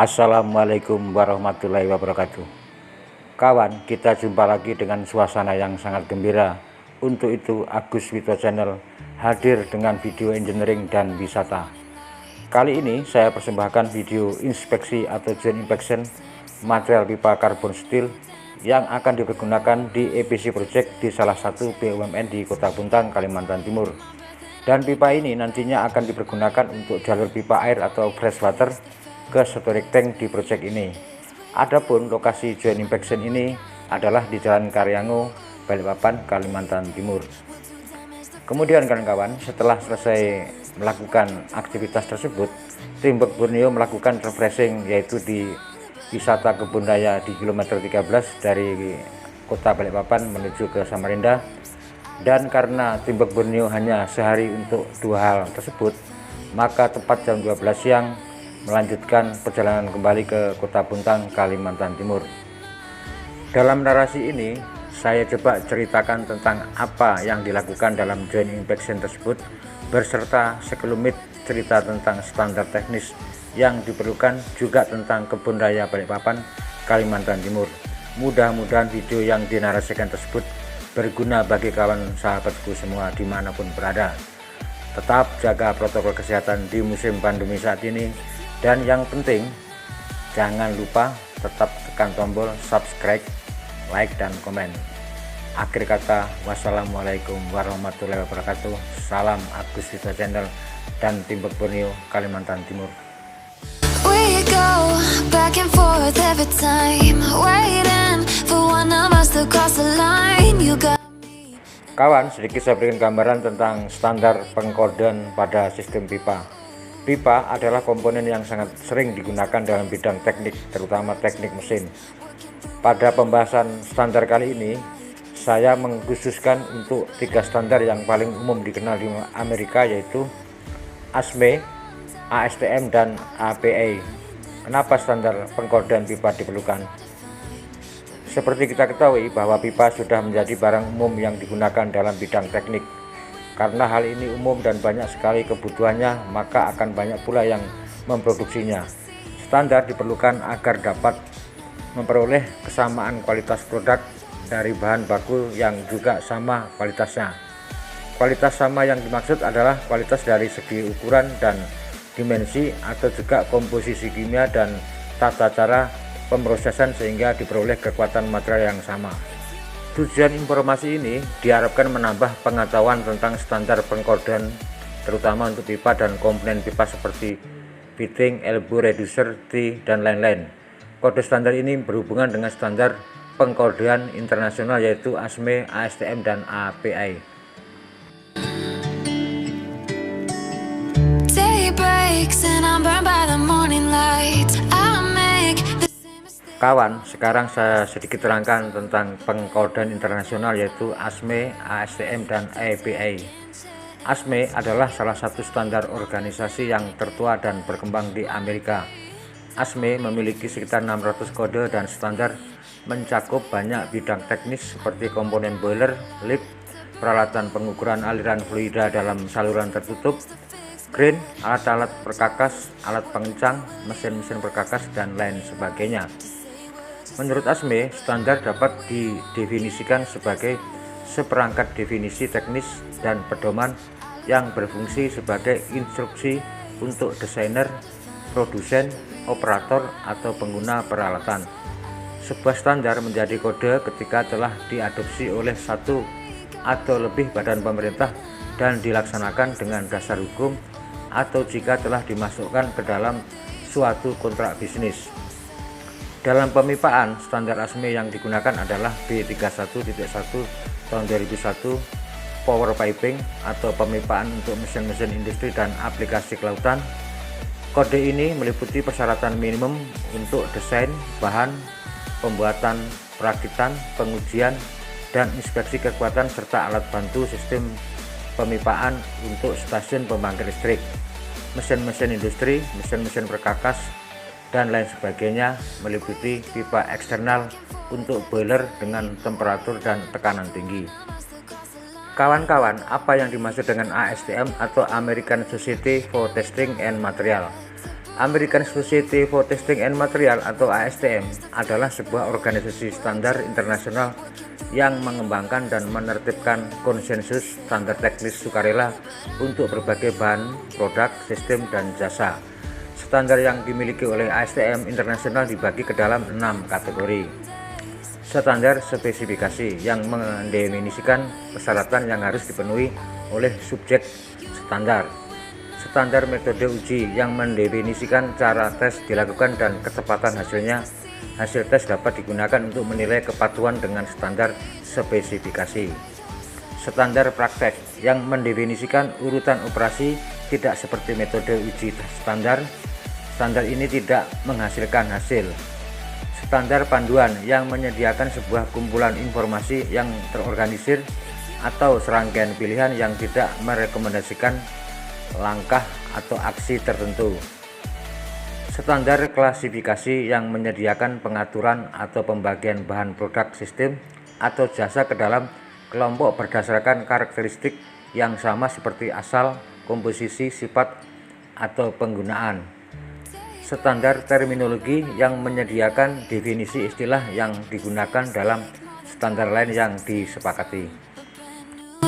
Assalamualaikum warahmatullahi wabarakatuh. Kawan, kita jumpa lagi dengan suasana yang sangat gembira. Untuk itu Agus Wito Channel hadir dengan video engineering dan wisata. Kali ini saya persembahkan video inspeksi atau joint inspection material pipa karbon steel yang akan dipergunakan di EPC project di salah satu BUMN di Kota Bontang, Kalimantan Timur. Dan pipa ini nantinya akan dipergunakan untuk jalur pipa air atau freshwater ke storage tank di proyek ini. Adapun lokasi joint inspection ini adalah di Jalan Karyango, Balikpapan, Kalimantan Timur. Kemudian kawan-kawan, setelah selesai melakukan aktivitas tersebut, tim Work Borneo melakukan refreshing, yaitu di wisata kebun raya di kilometer 13 dari Kota Balikpapan menuju ke Samarinda. Dan karena tim Work Borneo hanya sehari untuk dua hal tersebut, maka tepat jam 12 siang melanjutkan perjalanan kembali ke Kota Bontang, Kalimantan Timur. Dalam narasi ini saya coba ceritakan tentang apa yang dilakukan dalam joint inspection tersebut, berserta sekelumit cerita tentang standar teknis yang diperlukan, juga tentang kebun raya Balikpapan, Kalimantan Timur. Mudah-mudahan video yang dinarasikan tersebut berguna bagi kawan sahabatku semua dimanapun berada. Tetap jaga protokol kesehatan di musim pandemi saat ini. Dan yang penting, jangan lupa tetap tekan tombol subscribe, like, dan komen. Akhir kata, wassalamualaikum warahmatullahi wabarakatuh. Salam Agus Wito Channel dan tim Work Borneo, Kalimantan Timur. We go back and forth every time, waiting for one of us to cross the line. You got me. Kawan, sedikit saya berikan gambaran tentang standar pengkodean pada sistem pipa. Pipa adalah komponen yang sangat sering digunakan dalam bidang teknik, terutama teknik mesin. Pada pembahasan standar kali ini, saya mengkhususkan untuk 3 standar yang paling umum dikenal di Amerika, yaitu ASME, ASTM, dan APA. Kenapa standar pengkodean pipa diperlukan? Seperti kita ketahui bahwa pipa sudah menjadi barang umum yang digunakan dalam bidang teknik. Karena hal ini umum dan banyak sekali kebutuhannya, maka akan banyak pula yang memproduksinya. Standar diperlukan agar dapat memperoleh kesamaan kualitas produk dari bahan baku yang juga sama kualitasnya. Kualitas sama yang dimaksud adalah kualitas dari segi ukuran dan dimensi, atau juga komposisi kimia dan tata cara pemrosesan sehingga diperoleh kekuatan material yang sama. Tujuan informasi ini diharapkan menambah pengetahuan tentang standar pengkodean, terutama untuk pipa dan komponen pipa seperti fitting, elbow, reducer, T, dan lain-lain. Kode standar ini berhubungan dengan standar pengkodean internasional, yaitu ASME, ASTM, dan APA. Day breaks and I'm burned by the morning light. I make the same mistake. Kawan, sekarang saya sedikit terangkan tentang pengkodean internasional, yaitu ASME, ASTM, dan APA. ASME adalah salah satu standar organisasi yang tertua dan berkembang di Amerika. ASME memiliki sekitar 600 kode dan standar, mencakup banyak bidang teknis seperti komponen boiler, lift, peralatan pengukuran aliran fluida dalam saluran tertutup, crane, alat-alat perkakas, alat pengencang, mesin-mesin perkakas, dan lain sebagainya. Menurut ASME, standar dapat didefinisikan sebagai seperangkat definisi teknis dan pedoman yang berfungsi sebagai instruksi untuk desainer, produsen, operator, atau pengguna peralatan. Sebuah standar menjadi kode ketika telah diadopsi oleh satu atau lebih badan pemerintah dan dilaksanakan dengan dasar hukum, atau jika telah dimasukkan ke dalam suatu kontrak bisnis. Dalam pemipaan, standar ASME yang digunakan adalah B31.1 tahun 2001, Power Piping atau pemipaan untuk mesin-mesin industri dan aplikasi kelautan. Kode ini meliputi persyaratan minimum untuk desain, bahan, pembuatan, perakitan, pengujian, dan inspeksi kekuatan serta alat bantu sistem pemipaan untuk stasiun pembangkit listrik, mesin-mesin industri, mesin-mesin perkakas, dan lain sebagainya, meliputi pipa eksternal untuk boiler dengan temperatur dan tekanan tinggi. Kawan-kawan, apa yang dimaksud dengan ASTM atau American Society for Testing and Material? American Society for Testing and Material atau ASTM adalah sebuah organisasi standar internasional yang mengembangkan dan menertibkan konsensus standar teknis sukarela untuk berbagai bahan, produk, sistem, dan jasa. Standar yang dimiliki oleh ASTM internasional dibagi ke dalam 6 kategori. Standar spesifikasi yang mendefinisikan persyaratan yang harus dipenuhi oleh subjek standar. Standar metode uji yang mendefinisikan cara tes dilakukan dan kecepatan hasilnya. Hasil tes dapat digunakan untuk menilai kepatuhan dengan standar spesifikasi. Standar praktek yang mendefinisikan urutan operasi tidak seperti metode uji standar. Standar ini tidak menghasilkan hasil. Standar panduan yang menyediakan sebuah kumpulan informasi yang terorganisir atau serangkaian pilihan yang tidak merekomendasikan langkah atau aksi tertentu. Standar klasifikasi yang menyediakan pengaturan atau pembagian bahan, produk, sistem, atau jasa ke dalam kelompok berdasarkan karakteristik yang sama seperti asal, komposisi, sifat, atau penggunaan. Standar terminologi yang menyediakan definisi istilah yang digunakan dalam standar lain yang disepakati.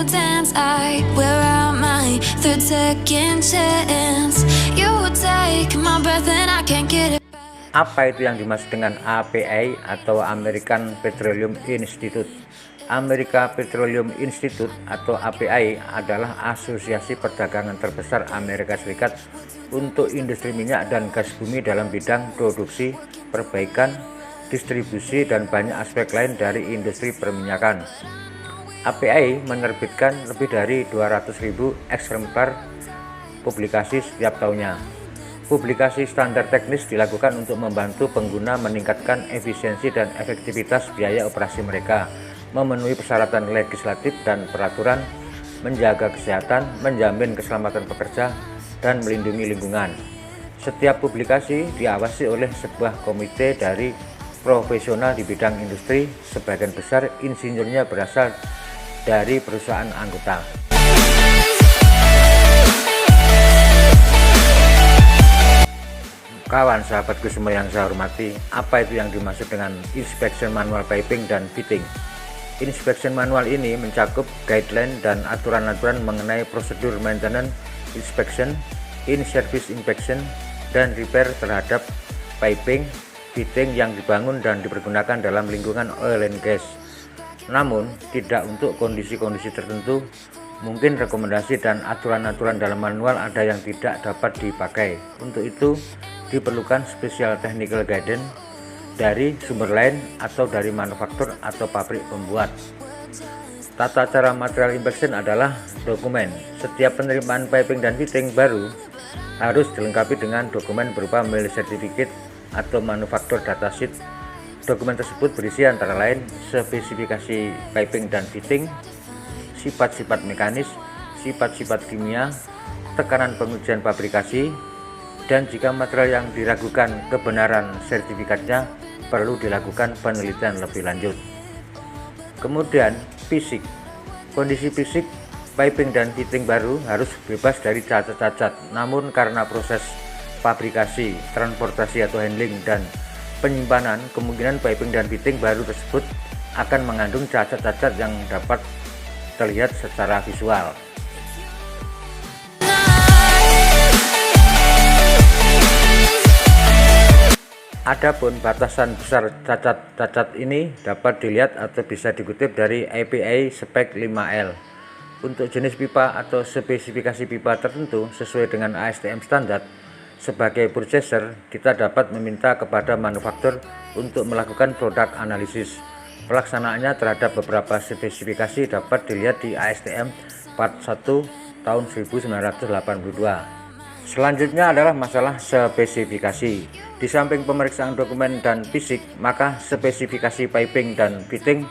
Dance, I wear out my third second chance. You take my breath and I can't get it. Apa itu yang dimaksud dengan API atau American Petroleum Institute? American Petroleum Institute atau API adalah asosiasi perdagangan terbesar Amerika Serikat untuk industri minyak dan gas bumi dalam bidang produksi, perbaikan, distribusi, dan banyak aspek lain dari industri perminyakan. API menerbitkan lebih dari 200.000 eksemplar publikasi setiap tahunnya. Publikasi standar teknis dilakukan untuk membantu pengguna meningkatkan efisiensi dan efektivitas biaya operasi mereka, memenuhi persyaratan legislatif dan peraturan, menjaga kesehatan, menjamin keselamatan pekerja, dan melindungi lingkungan. Setiap publikasi diawasi oleh sebuah komite dari profesional di bidang industri, sebagian besar insinyurnya berasal dari perusahaan anggota. Kawan sahabatku semua yang saya hormati, apa itu yang dimaksud dengan inspection manual piping dan fitting? Inspection manual ini mencakup guideline dan aturan-aturan mengenai prosedur maintenance, inspection, in-service inspection, dan repair terhadap piping, fitting yang dibangun dan dipergunakan dalam lingkungan oil and gas. Namun, tidak untuk kondisi-kondisi tertentu. Mungkin rekomendasi dan aturan-aturan dalam manual ada yang tidak dapat dipakai. Untuk itu, diperlukan special technical guidance dari sumber lain atau dari manufaktur atau pabrik pembuat. Tata cara material inspection adalah dokumen. Setiap penerimaan piping dan fitting baru harus dilengkapi dengan dokumen berupa mill certificate atau manufaktur datasheet. Dokumen tersebut berisi antara lain spesifikasi piping dan fitting, sifat-sifat mekanis, sifat-sifat kimia, tekanan pengujian pabrikasi, dan jika material yang diragukan kebenaran sertifikatnya perlu dilakukan penelitian lebih lanjut. Kemudian fisik. Kondisi fisik piping dan fitting baru harus bebas dari cacat-cacat, namun karena proses fabrikasi, transportasi atau handling, dan penyimpanan, kemungkinan piping dan fitting baru tersebut akan mengandung cacat-cacat yang dapat terlihat secara visual. Adapun batasan besar cacat-cacat ini dapat dilihat atau bisa dikutip dari API Spec 5L. Untuk jenis pipa atau spesifikasi pipa tertentu sesuai dengan ASTM standar, sebagai purchaser kita dapat meminta kepada manufaktur untuk melakukan produk analisis. Pelaksanaannya terhadap beberapa spesifikasi dapat dilihat di ASTM Part 1 tahun 1982. Selanjutnya adalah masalah spesifikasi. Di samping pemeriksaan dokumen dan fisik, maka spesifikasi piping dan fitting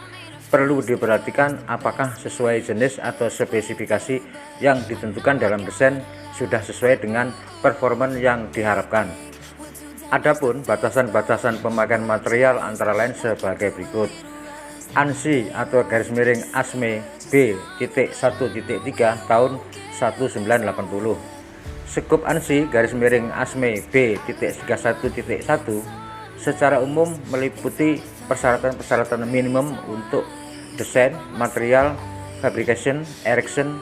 perlu diperhatikan apakah sesuai jenis atau spesifikasi yang ditentukan dalam desain sudah sesuai dengan performa yang diharapkan. Adapun batasan-batasan pemakaian material antara lain sebagai berikut. ANSI atau garis miring ASME B.1.3 tahun 1980. Sekup ANSI _ASME B.31.1 secara umum meliputi persyaratan-persyaratan minimum untuk desain, material, fabrication, erection,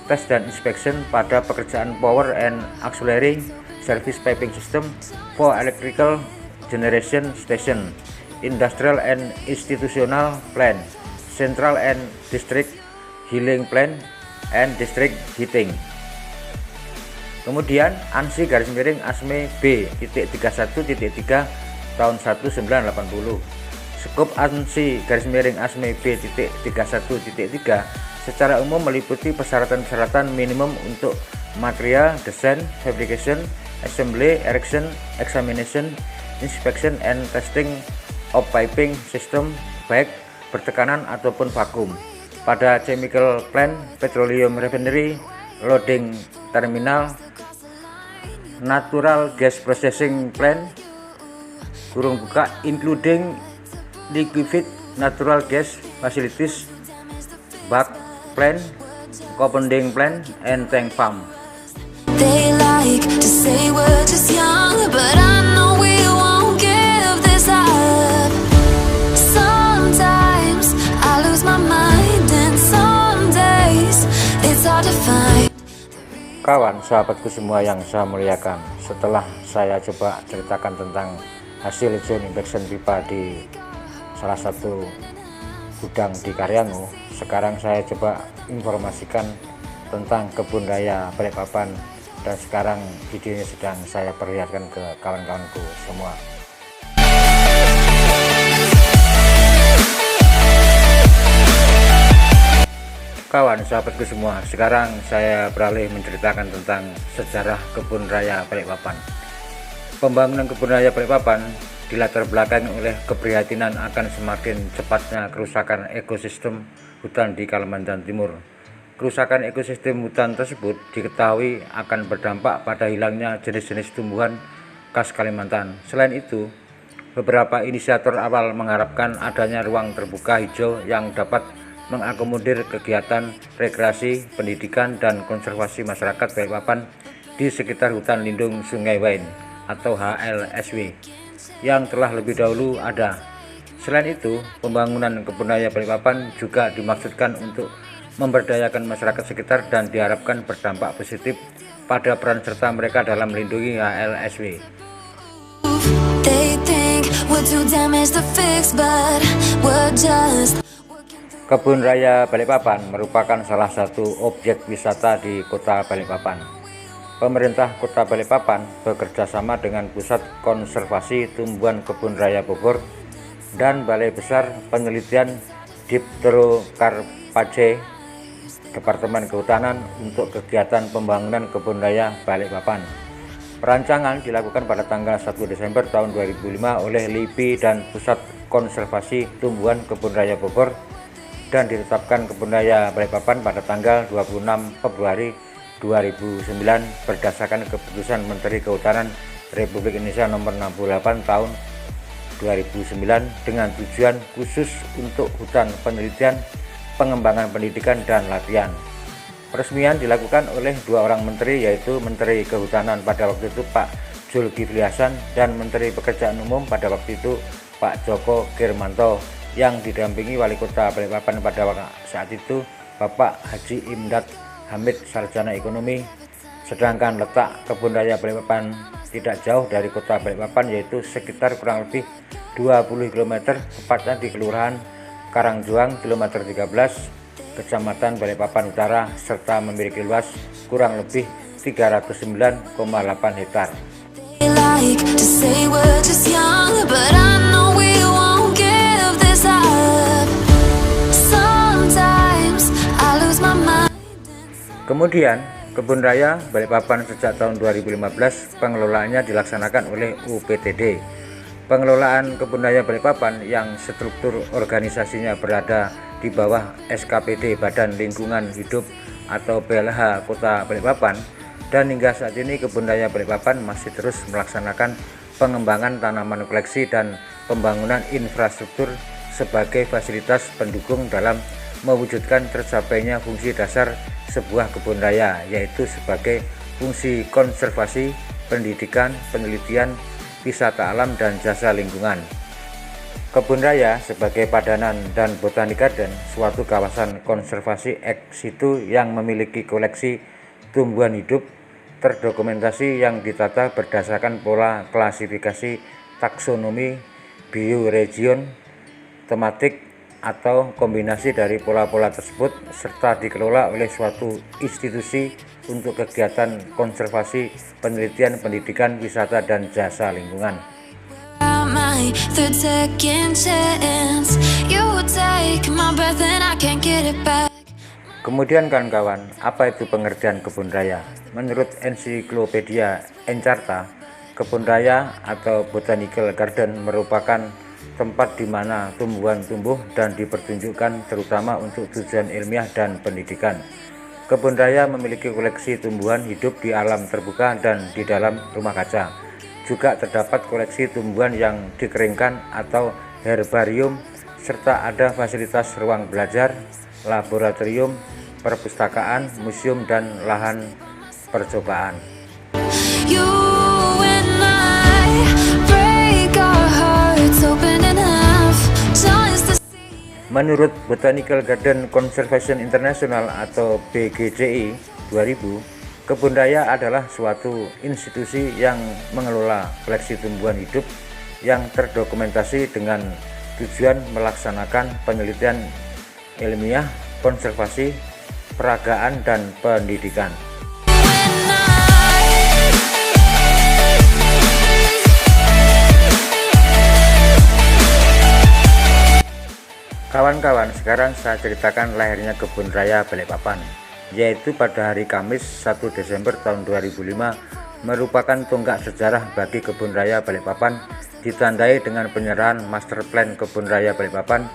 test dan inspection pada pekerjaan power and auxiliary service piping system for electrical generation station, industrial and institutional plant, central and district heating plant, and district heating. Kemudian ANSI _ASME B.31.3 tahun 1980. Sekup ANSI _ASME B.31.3 secara umum meliputi persyaratan-persyaratan minimum untuk material, desain, fabrication, assembly, erection, examination, inspection, and testing of piping system baik bertekanan ataupun vakum pada chemical plant, petroleum refinery, loading terminal, natural gas processing plant including liquefied natural gas facilities, bulk plant, compounding plant, and tank farm. They like to say we're just young, but I know we won't give this up. Sometimes I lose my mind, and some days it's hard to find. Kawan, sahabatku semua yang saya muliakan, setelah saya coba ceritakan tentang hasil zone inspection pipa di salah satu gudang di Karyango, sekarang saya coba informasikan tentang kebun raya Balikpapan, dan sekarang videonya sedang saya perlihatkan ke kawan-kawanku semua. Kawan, sahabatku semua, sekarang saya beralih menceritakan tentang sejarah kebun raya Balikpapan. Pembangunan kebun raya Balikpapan dilatar belakangi oleh keprihatinan akan semakin cepatnya kerusakan ekosistem hutan di Kalimantan Timur. Kerusakan ekosistem hutan tersebut diketahui akan berdampak pada hilangnya jenis-jenis tumbuhan khas Kalimantan. Selain itu, beberapa inisiator awal mengharapkan adanya ruang terbuka hijau yang dapat mengakomodir kegiatan rekreasi, pendidikan, dan konservasi masyarakat Balikpapan di sekitar hutan lindung Sungai Wain atau HLSW yang telah lebih dahulu ada. Selain itu, pembangunan kebun raya Balikpapan juga dimaksudkan untuk memberdayakan masyarakat sekitar dan diharapkan berdampak positif pada peran serta mereka dalam melindungi HLSW. Kebun raya Balikpapan merupakan salah satu objek wisata di kota Balikpapan. Pemerintah kota Balikpapan bekerjasama dengan Pusat Konservasi Tumbuhan Kebun Raya Bogor dan Balai Besar Penelitian Dipterocarpaceae Departemen Kehutanan untuk kegiatan pembangunan kebun raya Balikpapan. Perancangan dilakukan pada tanggal 1 Desember tahun 2005 oleh LIPI dan Pusat Konservasi Tumbuhan Kebun Raya Bogor, dan ditetapkan kebun raya Balikpapan pada tanggal 26 Februari 2009 berdasarkan keputusan Menteri Kehutanan Republik Indonesia nomor 68 tahun 2009 dengan tujuan khusus untuk hutan penelitian, pengembangan pendidikan, dan latihan. Peresmian dilakukan oleh dua orang menteri, yaitu Menteri Kehutanan pada waktu itu Pak Zulkifli Hasan dan Menteri Pekerjaan Umum pada waktu itu Pak Joko Kirmanto, yang didampingi Wali Kota Balikpapan pada saat itu Bapak Haji Imdad Hamid Sarjana Ekonomi. Sedangkan letak kebun raya Balikpapan tidak jauh dari kota Balikpapan, yaitu sekitar kurang lebih 20 km, tepatnya di Kelurahan Karangjuang kilometer 13, Kecamatan Balikpapan Utara, serta memiliki luas kurang lebih 309,8 hektar. Kemudian, kebun raya Balikpapan sejak tahun 2015 pengelolaannya dilaksanakan oleh UPTD. Pengelolaan kebun raya Balikpapan yang struktur organisasinya berada di bawah SKPD Badan Lingkungan Hidup atau BLH Kota Balikpapan, dan hingga saat ini kebun raya Balikpapan masih terus melaksanakan pengembangan tanaman koleksi dan pembangunan infrastruktur sebagai fasilitas pendukung dalam mewujudkan tercapainya fungsi dasar sebuah kebun raya, yaitu sebagai fungsi konservasi, pendidikan, penelitian, wisata alam, dan jasa lingkungan. Kebun raya sebagai padanan dan botanic garden, suatu kawasan konservasi ex situ yang memiliki koleksi tumbuhan hidup terdokumentasi yang ditata berdasarkan pola klasifikasi taksonomi, bioregion, tematik, atau kombinasi dari pola-pola tersebut, serta dikelola oleh suatu institusi untuk kegiatan konservasi, penelitian, pendidikan, wisata, dan jasa lingkungan. My third second chance, you take my breath and I can't get it back. Kemudian kawan-kawan, apa itu pengertian kebun raya? Menurut ensiklopedia Encarta, kebun raya atau botanical garden merupakan tempat di mana tumbuhan tumbuh dan dipertunjukkan terutama untuk tujuan ilmiah dan pendidikan. Kebun raya memiliki koleksi tumbuhan hidup di alam terbuka dan di dalam rumah kaca. Juga terdapat koleksi tumbuhan yang dikeringkan atau herbarium, serta ada fasilitas ruang belajar, laboratorium, perpustakaan, museum, dan lahan percobaan. You and I break our hearts open in half just to see. Menurut Botanical Garden Conservation International atau BGCI 2000, kebun raya adalah suatu institusi yang mengelola koleksi tumbuhan hidup yang terdokumentasi dengan tujuan melaksanakan penelitian ilmiah, konservasi, peragaan, dan pendidikan. Kawan-kawan, sekarang saya ceritakan lahirnya kebun raya Balikpapan, yaitu pada hari Kamis 1 Desember tahun 2005, merupakan tonggak sejarah bagi kebun raya Balikpapan, ditandai dengan penyerahan master plan kebun raya Balikpapan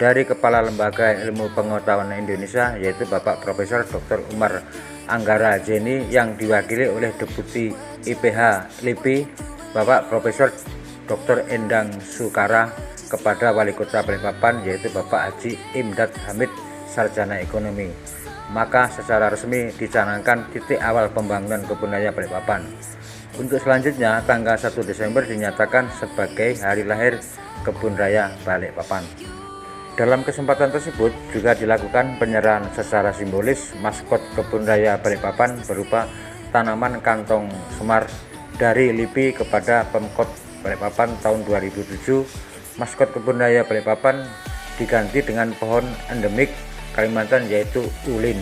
dari Kepala Lembaga Ilmu Pengetahuan Indonesia, yaitu Bapak Profesor Dr. Umar Anggara Jeni, yang diwakili oleh Deputi IPH LIPI Bapak Profesor Dr. Endang Sukara, kepada Wali Kota Balikpapan, yaitu Bapak Haji Imdad Hamid, Sarjana Ekonomi. Maka secara resmi dicanangkan titik awal pembangunan kebun raya Balikpapan. Untuk selanjutnya, tanggal 1 Desember dinyatakan sebagai hari lahir kebun raya Balikpapan. Dalam kesempatan tersebut juga dilakukan penyerahan secara simbolis maskot kebun raya Balikpapan berupa tanaman kantong semar dari LIPI kepada Pemkot Balikpapan tahun 2007. Maskot kebun raya Balikpapan diganti dengan pohon endemik Kalimantan, yaitu ulin.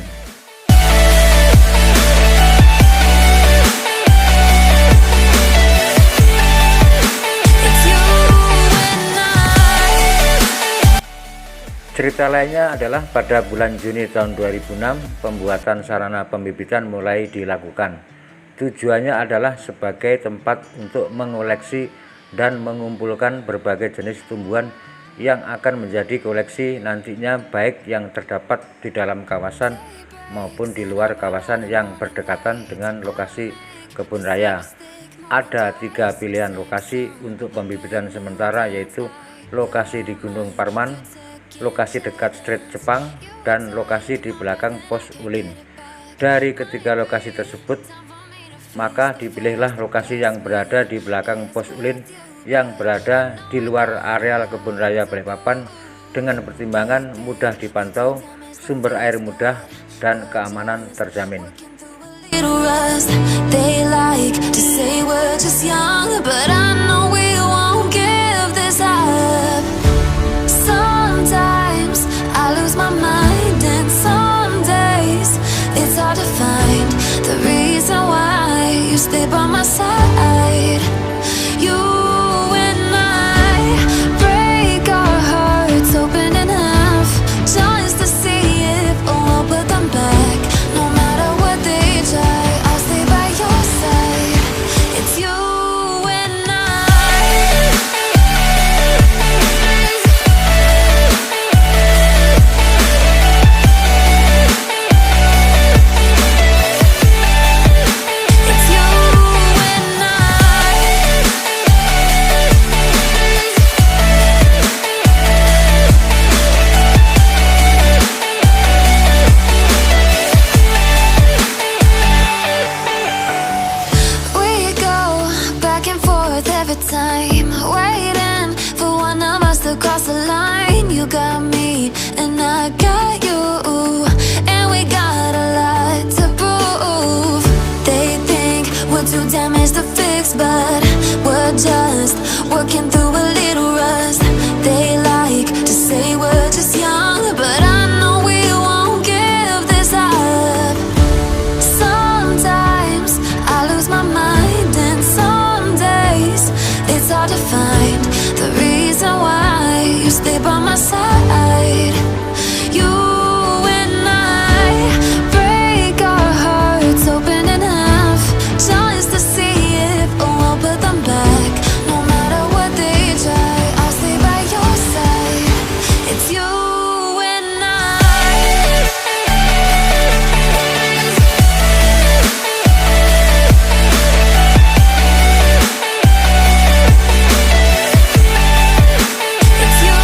Cerita lainnya adalah pada bulan Juni tahun 2006, pembuatan sarana pembibitan mulai dilakukan. Tujuannya adalah sebagai tempat untuk mengoleksi dan mengumpulkan berbagai jenis tumbuhan yang akan menjadi koleksi nantinya, baik yang terdapat di dalam kawasan maupun di luar kawasan yang berdekatan dengan lokasi kebun raya. Ada 3 pilihan lokasi untuk pembibitan sementara, yaitu lokasi di Gunung Parman, lokasi dekat Strait Jepang, dan lokasi di belakang pos ulin. Dari ketiga lokasi tersebut, maka dipilihlah lokasi yang berada di belakang pos ulin yang berada di luar areal kebun raya Balikpapan dengan pertimbangan mudah dipantau, sumber air mudah, dan keamanan terjamin. Stay by my side. You and I break our hearts open in half just to see if we'll put them back. No matter what they try, I'll stay by your side. It's you and I. my side. You and I break our hearts open in half, just to see if we'll put them back. No matter what they try, I'll stay by your side. It's you and I. It's you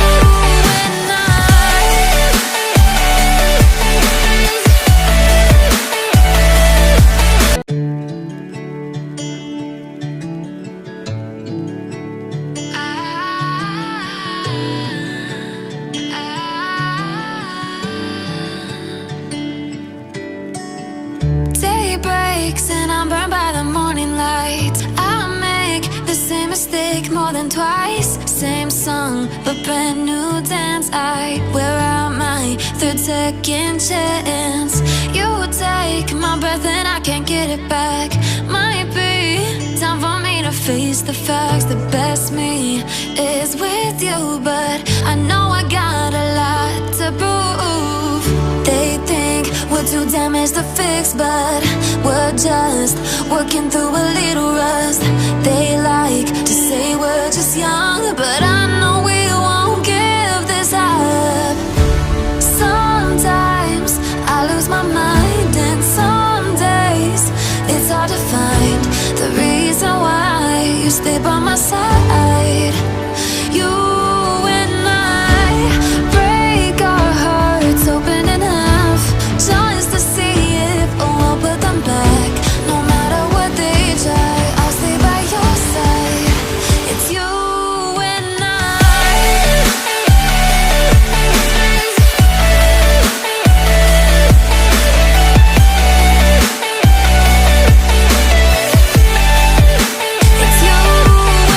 and Day breaks and I'm burned by the morning light. I make the same mistake more than twice. Same song, but brand new dance. I wear out my third second chance. You take my breath and I can't get it back. Might be time for me to face the facts. The best me is with you, but I know I got a lot to prove. They think we're too damaged to fix, but we're just working through a little rust. They like to say we're just young, but I know we won't give this up. Sometimes I lose my mind, and some days it's hard to find the reason why you stay by my side. You and I break our hearts open in half, just to see if we'll put them back. No matter what they try, I'll stay by your side. It's you and I. It's you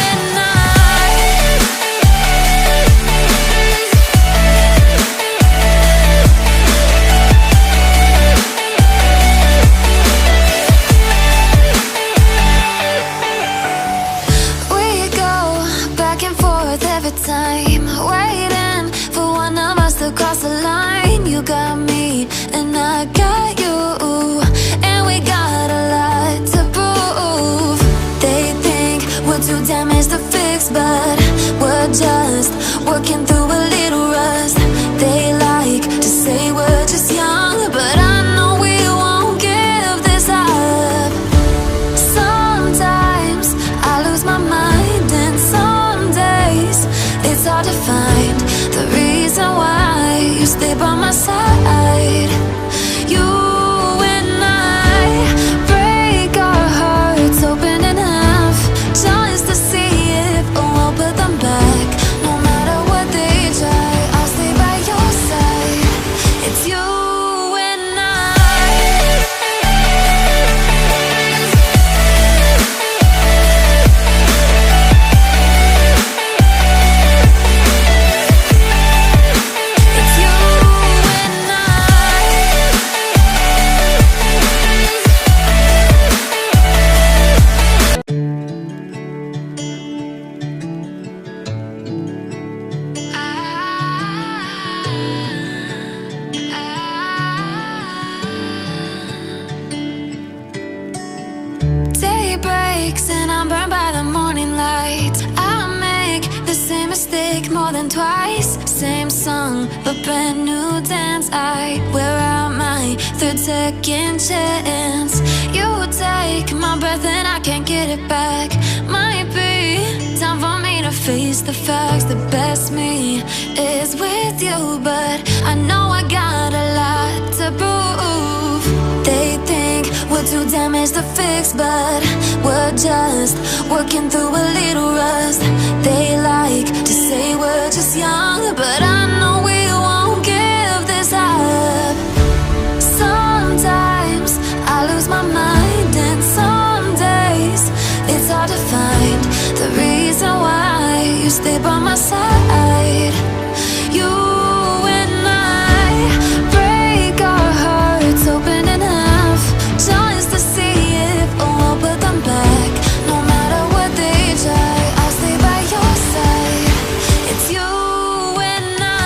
and I. We go back and forth every time, waiting for one of us to cross the line. You got me and I got you, and we got a lot to prove. They think we're too damaged to fix, but we're just working through a little rust. They like to say we're just young, but I know we won't give this up. Sometimes I lose my mind, and some days it's hard to find the reason why you stay by my side. You and I break our hearts open in half, just to see if we'll put them back. No matter what they try, I'll stay by your side. It's you and I. It's you and I. Day breaks and I'm burned by the morning light. I make the same mistake more than twice. Same song, but brand new dance. I wear out my third second chance. You take my breath and I can't get it back. Might be time for me to face the facts. The best me is with you, but I know I got a lot to prove. They think we're too damaged to fix, but we're just working through a little rust. They like to say we're just young, but I know we won't give this up. Sometimes I lose my mind, and some days it's hard to find the reason why you stay by my side. You and I break our hearts open in half, just to see if we'll put them back. No matter what they try, I'll stay by your side. It's you and I.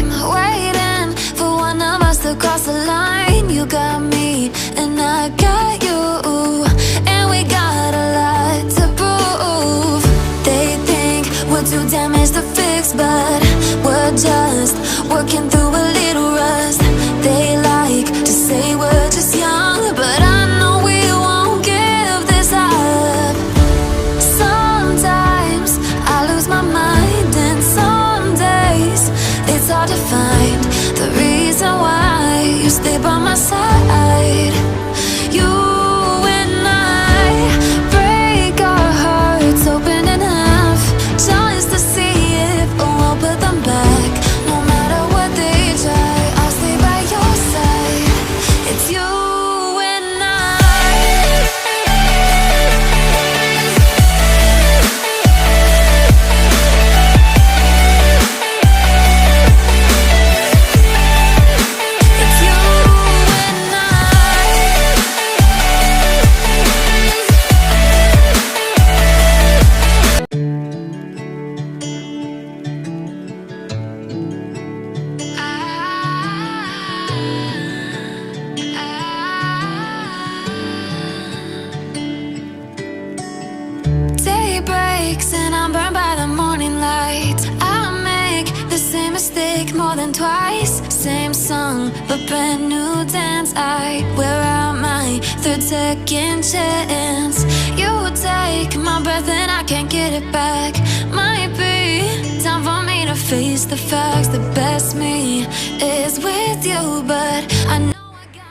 time, waiting for one of us to cross the line. You got me and I got you, and we got a lot to prove. They think we're too damaged to fix, but we're just working through a little rust. They like to say we're just young, but I know we won't give this up. Sometimes I lose my mind, and some days it's hard to find the reason why you stay by my side. You and I break our hearts open in half, just to see if we'll put them back. No matter what they try, I'll stay by your side. It's you and I. It's you and Day breaks and I'm burned by the morning light. I make the same mistake more than twice. Same song, but brand new dance. I wear out my third second chance. You take my breath and I can't get it back. Might be time for me to face the facts. The best me is with you, but I know.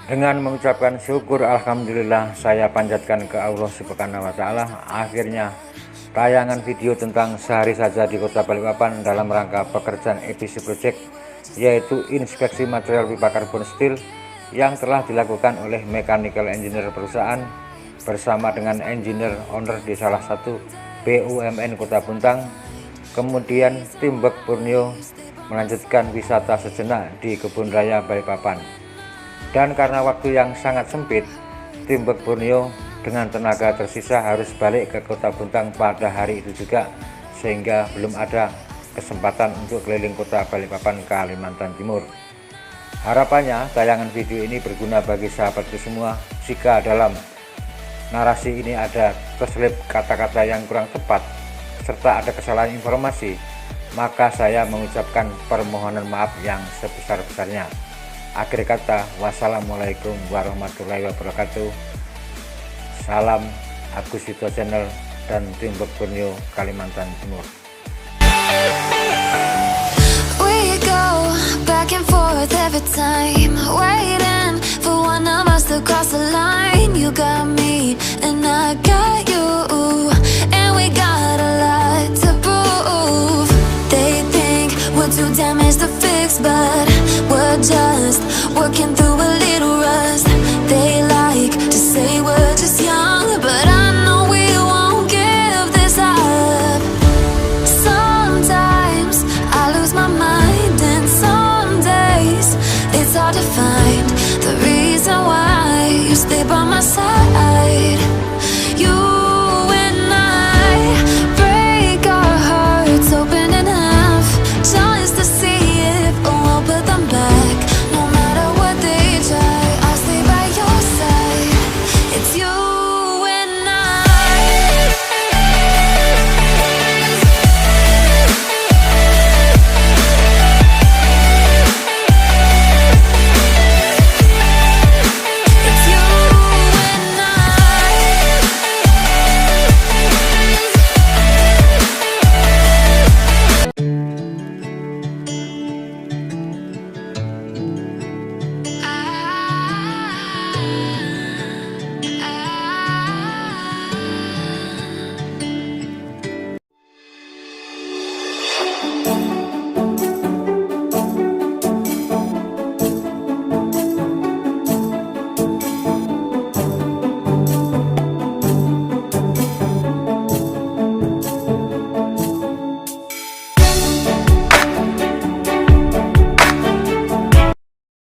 Dengan mengucapkan syukur alhamdulillah, saya panjatkan ke Allah Subhanahu wa taala, akhirnya tayangan video tentang sehari saja di Kota Balikpapan dalam rangka pekerjaan EPC Project, yaitu inspeksi material pipa karbon steel yang telah dilakukan oleh mechanical engineer perusahaan bersama dengan engineer owner di salah satu BUMN Kota Buntang. Kemudian tim Bek Borneo melanjutkan wisata sejenak di Kebun Raya Balikpapan. Dan karena waktu yang sangat sempit, tim Bek Borneo dengan tenaga tersisa harus balik ke Kota Buntang pada hari itu juga, sehingga belum ada kesempatan untuk keliling Kota Balikpapan, Kalimantan Timur. Harapannya tayangan video ini berguna bagi sahabatku semua. Jika dalam narasi ini ada terselip kata-kata yang kurang tepat serta ada kesalahan informasi, maka saya mengucapkan permohonan maaf yang sebesar-besarnya. Akhir kata, wassalamualaikum warahmatullahi wabarakatuh. Salam Agus Wito Channel dan tim Bek Borneo, Kalimantan Timur. We go back and forth every time, waiting for one of us to cross the line. You got me and I got you, and we got a lot to prove. They think we're too damaged to fix, but we're just working through a little rust. They like to say we're just young, but I know we won't give this up. Sometimes I lose my mind, and some days it's hard to find the reason why you stay by my side.